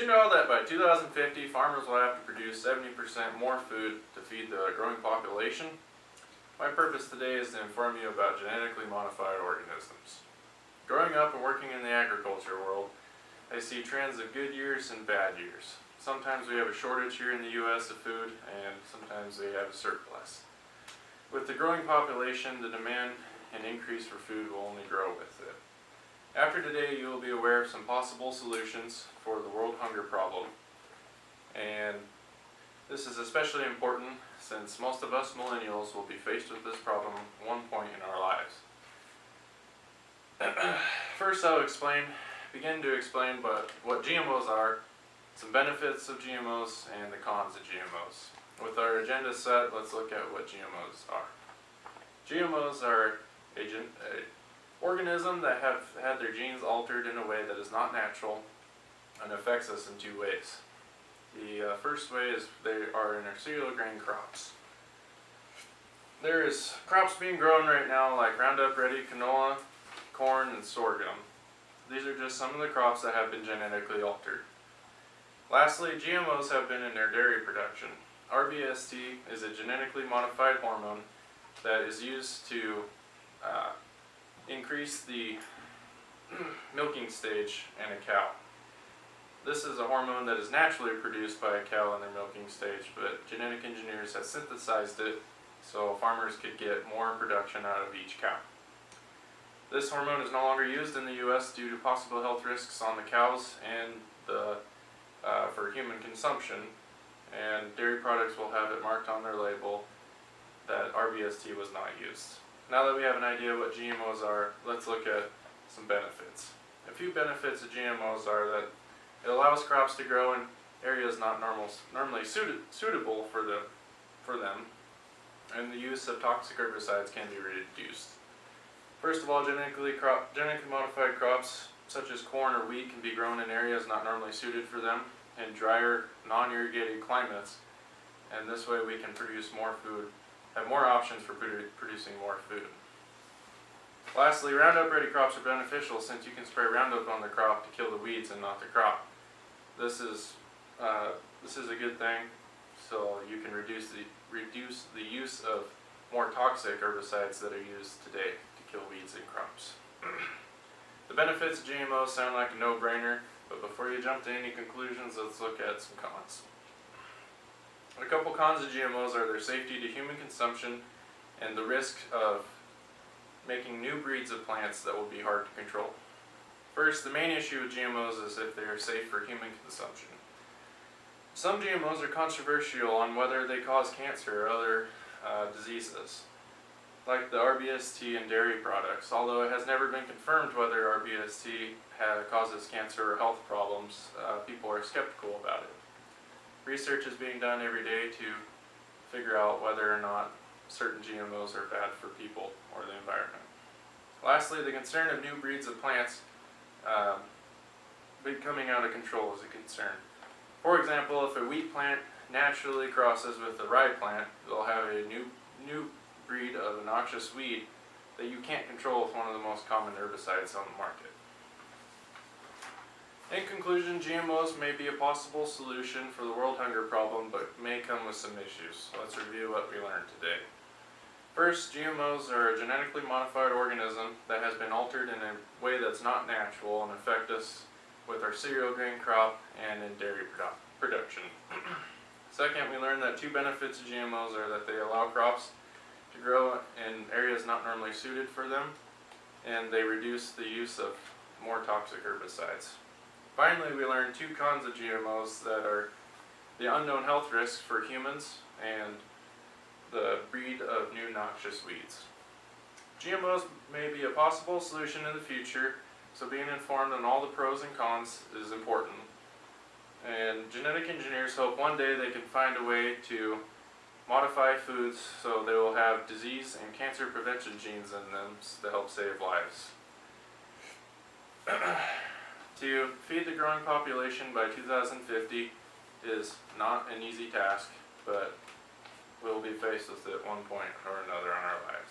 you know that by 2050, farmers will have to produce 70% more food to feed the growing population? My purpose today is to inform you about genetically modified organisms. Growing up and working in the agriculture world, I see trends of good years and bad years. Sometimes we have a shortage here in the U.S. of food, and sometimes we have a surplus. With the growing population, the demand and increase for food will only grow with it. After today, you will be aware of some possible solutions for the world hunger problem. And this is especially important since most of us millennials will be faced with this problem at one point in our lives. First, I'll begin to explain what GMOs are, some benefits of GMOs, and the cons of GMOs. With our agenda set, let's look at what GMOs are. GMOs are an organism that have had their genes altered in a way that is not natural and affects us in two ways. The first way is they are in our cereal grain crops. There is crops being grown right now like Roundup Ready canola, corn, and sorghum. These are just some of the crops that have been genetically altered. Lastly, GMOs have been in their dairy production. RBST is a genetically modified hormone that is used to increase the milking stage in a cow. This is a hormone that is naturally produced by a cow in their milking stage, but genetic engineers have synthesized it so farmers could get more production out of each cow. This hormone is no longer used in the U.S. due to possible health risks on the cows and for human consumption, and dairy products will have it marked on their label that RBST was not used. Now that we have an idea what GMOs are, let's look at some benefits. A few benefits of GMOs are that it allows crops to grow in areas not normally suitable for them, and the use of toxic herbicides can be reduced. First of all, genetically modified crops such as corn or wheat can be grown in areas not normally suited for them in drier, non-irrigated climates, and this way we can produce more food, have more options for producing more food. Lastly, Roundup Ready crops are beneficial since you can spray Roundup on the crop to kill the weeds and not the crop. This is a good thing, so you can reduce the use of more toxic herbicides that are used today to kill weeds in crops. The benefits of GMOs sound like a no-brainer, but before you jump to any conclusions, let's look at some cons. A couple cons of GMOs are their safety to human consumption and the risk of making new breeds of plants that will be hard to control. First, the main issue with GMOs is if they are safe for human consumption. Some GMOs are controversial on whether they cause cancer or other diseases, like the RBST in dairy products. Although it has never been confirmed whether RBST causes cancer or health problems, people are skeptical about it. Research is being done every day to figure out whether or not certain GMOs are bad for people or the environment. Lastly, the concern of new breeds of plants becoming out of control is a concern. For example, if a wheat plant naturally crosses with a rye plant, they'll have a new breed of a noxious weed that you can't control with one of the most common herbicides on the market. In conclusion, GMOs may be a possible solution for the world hunger problem, but may come with some issues. Let's review what we learned today. First, GMOs are a genetically modified organism that has been altered in a way that's not natural and affect us with our cereal grain crop and in dairy production. Second, we learned that two benefits of GMOs are that they allow crops to grow in areas not normally suited for them, and they reduce the use of more toxic herbicides. Finally, we learned two cons of GMOs that are the unknown health risks for humans and the breed of new noxious weeds. GMOs may be a possible solution in the future, so being informed on all the pros and cons is important. And genetic engineers hope one day they can find a way to modify foods so they will have disease and cancer prevention genes in them to help save lives. To feed the growing population by 2050 is not an easy task, but we'll be faced with it at one point or another in our lives.